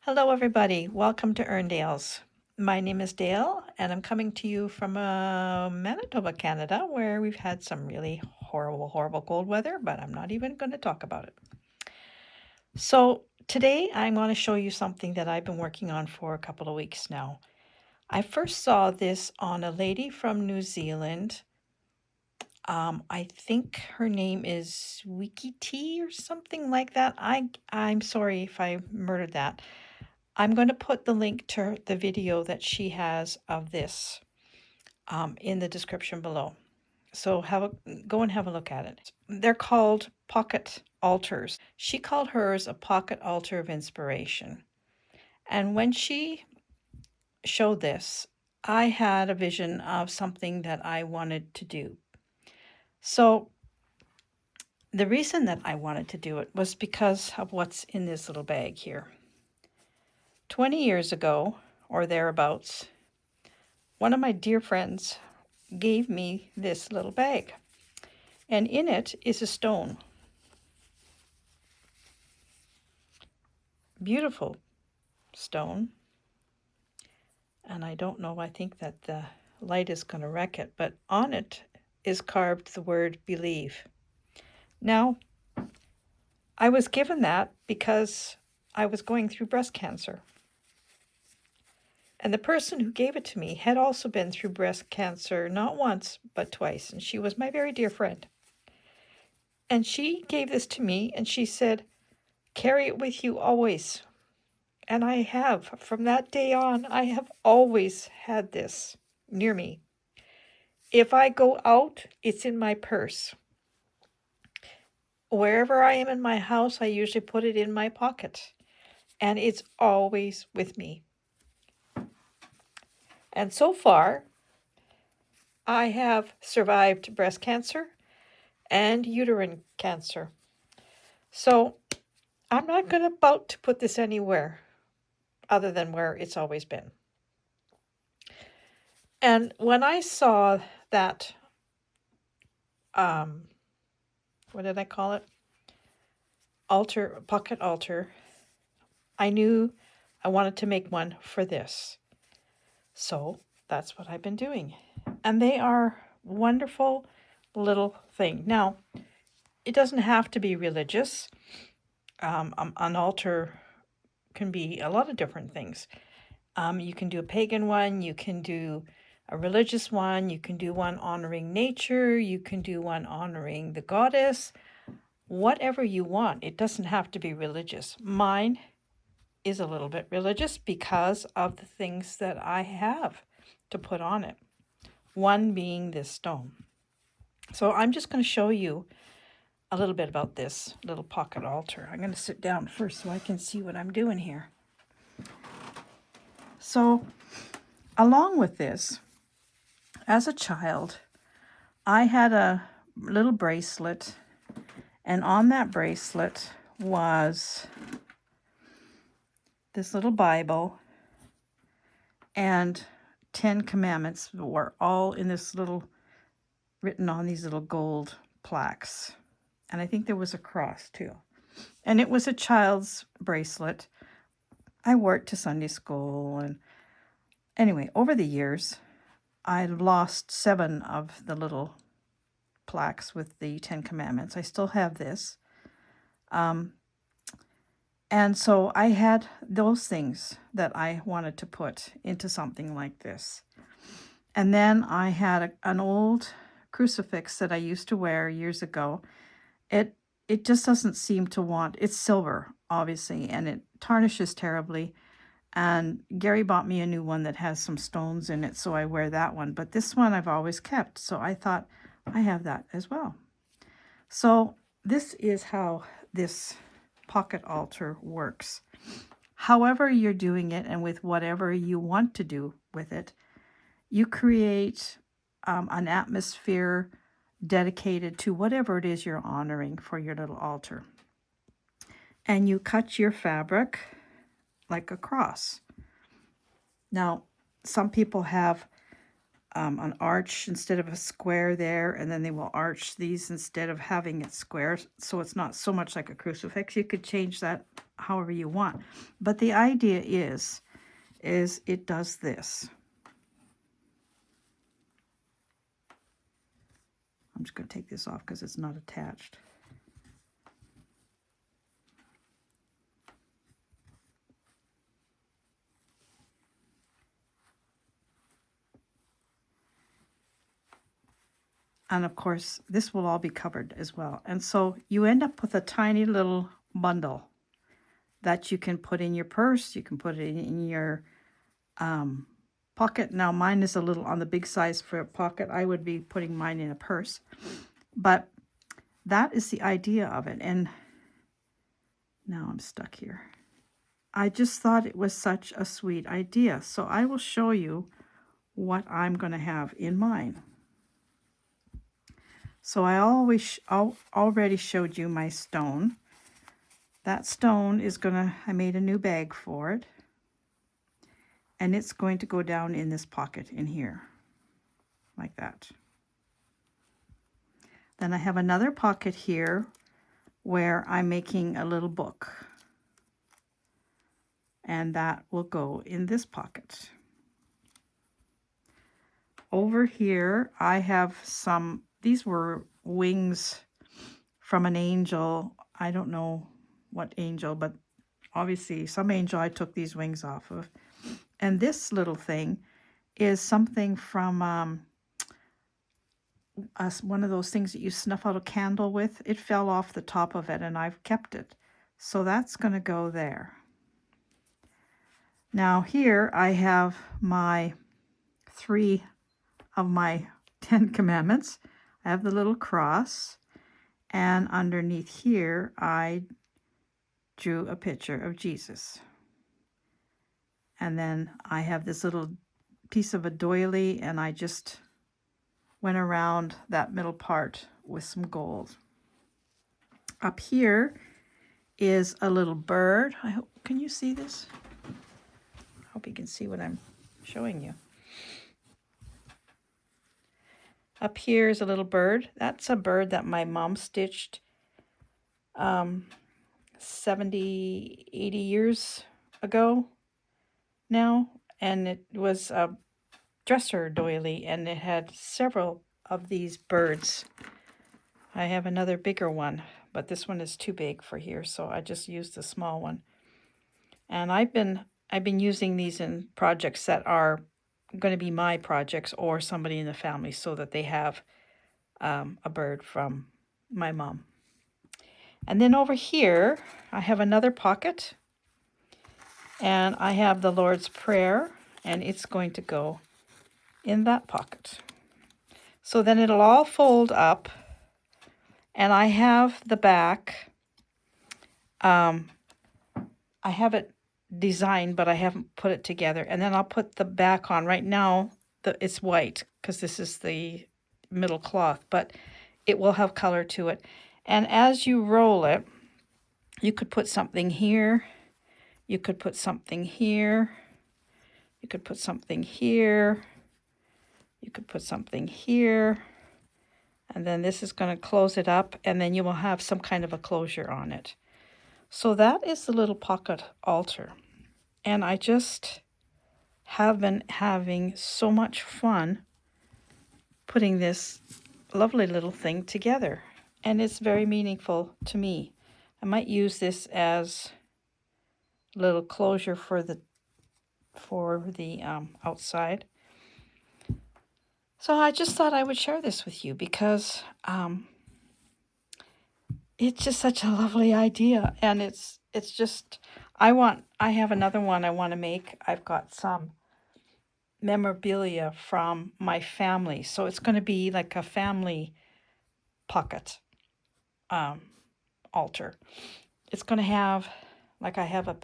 Hello, everybody. Welcome to Erndale's. My name is Dale, and I'm coming to you from Manitoba, Canada, where we've had some really horrible cold weather, but I'm not even going to talk about it. So, today I'm going to show you something that I've been working on for a couple of weeks now. I first saw this on a lady from New Zealand. I think her name is Wiki T or something like that. I'm sorry if I murdered that. I'm going to put the link to the video that she has of this in the description below. So go and have a look at it. They're called pocket altars. She called hers a pocket altar of inspiration. And when she showed this, I had a vision of something that I wanted to do. So the reason that I wanted to do it was because of what's in this little bag here. 20 years ago, or thereabouts, one of my dear friends gave me this little bag, and in it is a stone. Beautiful stone. And I don't know, I think that the light is going to wreck it, but on it is carved the word believe. Now, I was given that because I was going through breast cancer. And the person who gave it to me had also been through breast cancer, not once, but twice. And she was my very dear friend. And she gave this to me and she said, carry it with you always. And I have. From that day on, I have always had this near me. If I go out, it's in my purse. Wherever I am in my house, I usually put it in my pocket. And it's always with me. And so far, I have survived breast cancer and uterine cancer. So I'm not going to about to put this anywhere other than where it's always been. And when I saw that, what did I call it? Pocket altar, I knew I wanted to make one for this. So that's what I've been doing. And they are wonderful little thing. Now, it doesn't have to be religious. An altar can be a lot of different things. You can do a pagan one, you can do a religious one, you can do one honoring nature, you can do one honoring the goddess, whatever you want. It doesn't have to be religious. Mine is a little bit religious because of the things that I have to put on it. One being this stone. So I'm just going to show you a little bit about this little pocket altar. I'm going to sit down first so I can see what I'm doing here. So along with this, as a child, I had a little bracelet, and on that bracelet was this little Bible and 10 commandments were all in this little, written on these little gold plaques. And I think there was a cross too. And it was a child's bracelet. I wore it to Sunday school. And anyway, over the years, I lost 7 of the little plaques with the 10 commandments. I still have this. And so I had those things that I wanted to put into something like this. And then I had an old crucifix that I used to wear years ago. It just doesn't seem to want, it's silver, obviously, and it tarnishes terribly. And Gary bought me a new one that has some stones in it, so I wear that one. But this one I've always kept, so I thought I have that as well. So this is how this pocket altar works. However you're doing it and with whatever you want to do with it, you create an atmosphere dedicated to whatever it is you're honoring for your little altar. And you cut your fabric like a cross. Now, some people have an arch instead of a square there, and then they will arch these instead of having it square, so it's not so much like a crucifix. You could change that however you want, but the idea is it does this. I'm just going to take this off because it's not attached. And of course, this will all be covered as well. And so you end up with a tiny little bundle that you can put in your purse. You can put it in your pocket. Now, mine is a little on the big size for a pocket. I would be putting mine in a purse. But that is the idea of it. And now I'm stuck here. I just thought it was such a sweet idea. So I will show you what I'm going to have in mine. So I already showed you my stone. That stone is I made a new bag for it. And it's going to go down in this pocket in here, like that. Then I have another pocket here where I'm making a little book. And that will go in this pocket. Over here, I have these were wings from an angel. I don't know what angel, but obviously some angel I took these wings off of. And this little thing is something from one of those things that you snuff out a candle with. It fell off the top of it and I've kept it. So that's going to go there. Now here I have my 3 of my 10 commandments. I have the little cross, and underneath here I drew a picture of Jesus. And then I have this little piece of a doily, and I just went around that middle part with some gold. Up here is a little bird. Can you see this? I hope you can see what I'm showing you. Up here is a little bird. That's a bird that my mom stitched 70, 80 years ago now. And it was a dresser doily, and it had several of these birds. I have another bigger one, but this one is too big for here, so I just used the small one. And I've been using these in projects that are going to be my projects or somebody in the family, so that they have a bird from my mom. And then over here, I have another pocket, and I have the Lord's Prayer, and it's going to go in that pocket. So then it'll all fold up, and I have the back. I have it designed, but I haven't put it together. And then I'll put the back on. Right now, it's white because this is the middle cloth, but it will have color to it. And as you roll it, you could put something here. You could put something here. You could put something here. You could put something here. And then this is going to close it up, and then you will have some kind of a closure on it. So that is the little pocket altar. And I just have been having so much fun putting this lovely little thing together. And it's very meaningful to me. I might use this as a little closure for the outside. So I just thought I would share this with you because it's just such a lovely idea, and it's just I have another one I want to make. I've got some memorabilia from my family, so it's going to be like a family pocket altar. It's going to have, like, I have a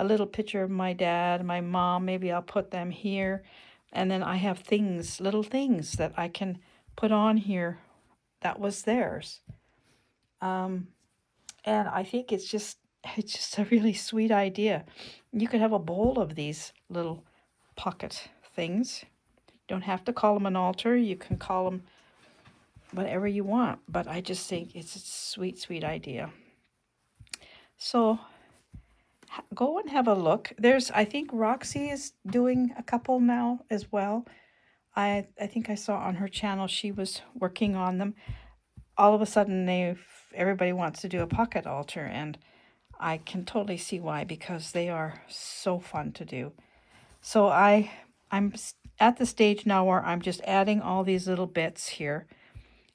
little picture of my dad, my mom. Maybe I'll put them here. And then I have little things that I can put on here that was theirs. And I think it's just a really sweet idea. You could have a bowl of these little pocket things. don't have to call them an altar. You can call them whatever you want, but I just think it's a sweet, sweet idea. So go and have a look. I think Roxy is doing a couple now as well. I think I saw on her channel she was working on them. All of a sudden, everybody wants to do a pocket altar, and I can totally see why, because they are so fun to do. So I'm at the stage now where I'm just adding all these little bits here,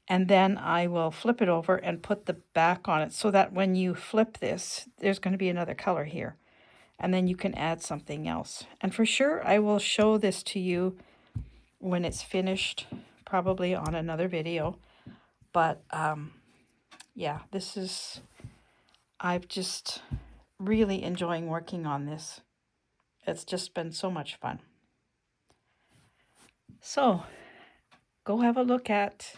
and then I will flip it over and put the back on it so that when you flip this, there's going to be another color here, and then you can add something else. And for sure, I will show this to you when it's finished, probably on another video. But yeah, I've just really enjoying working on this. It's just been so much fun. So go have a look at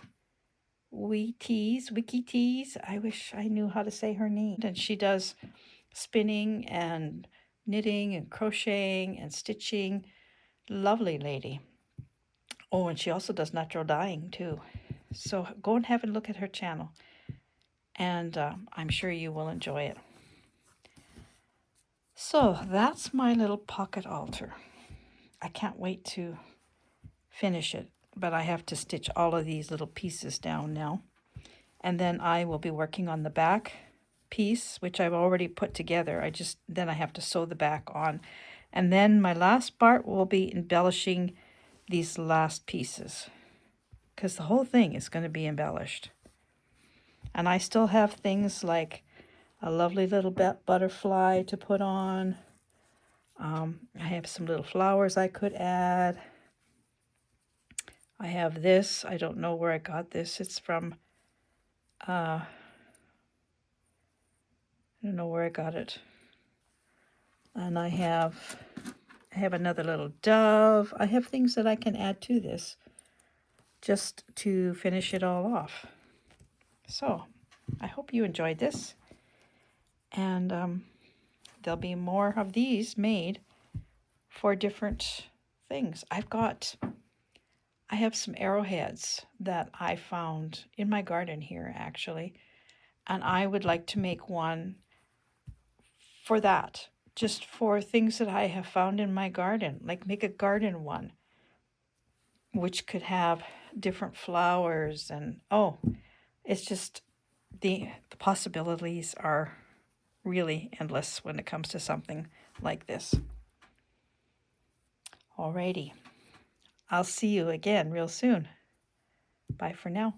Wiki Tees. I wish I knew how to say her name. And she does spinning and knitting and crocheting and stitching. Lovely lady. Oh, and she also does natural dyeing too. So go and have a look at her channel, and I'm sure you will enjoy it. So that's my little pocket altar. I can't wait to finish it, but I have to stitch all of these little pieces down now. And then I will be working on the back piece, which I've already put together. Then I have to sew the back on. And then my last part will be embellishing these last pieces, because the whole thing is going to be embellished. And I still have things like a lovely little butterfly to put on. I have some little flowers I could add. I have this. I don't know where I got this. It's from, I don't know where I got it. And I have another little dove. I have things that I can add to this just to finish it all off. So I hope you enjoyed this. And there'll be more of these made for different things. I have some arrowheads that I found in my garden here, actually, and I would like to make one for that, just for things that I have found in my garden, like make a garden one, which could have different flowers, and it's just the possibilities are really endless when it comes to something like this. Alrighty. I'll see you again real soon. Bye for now.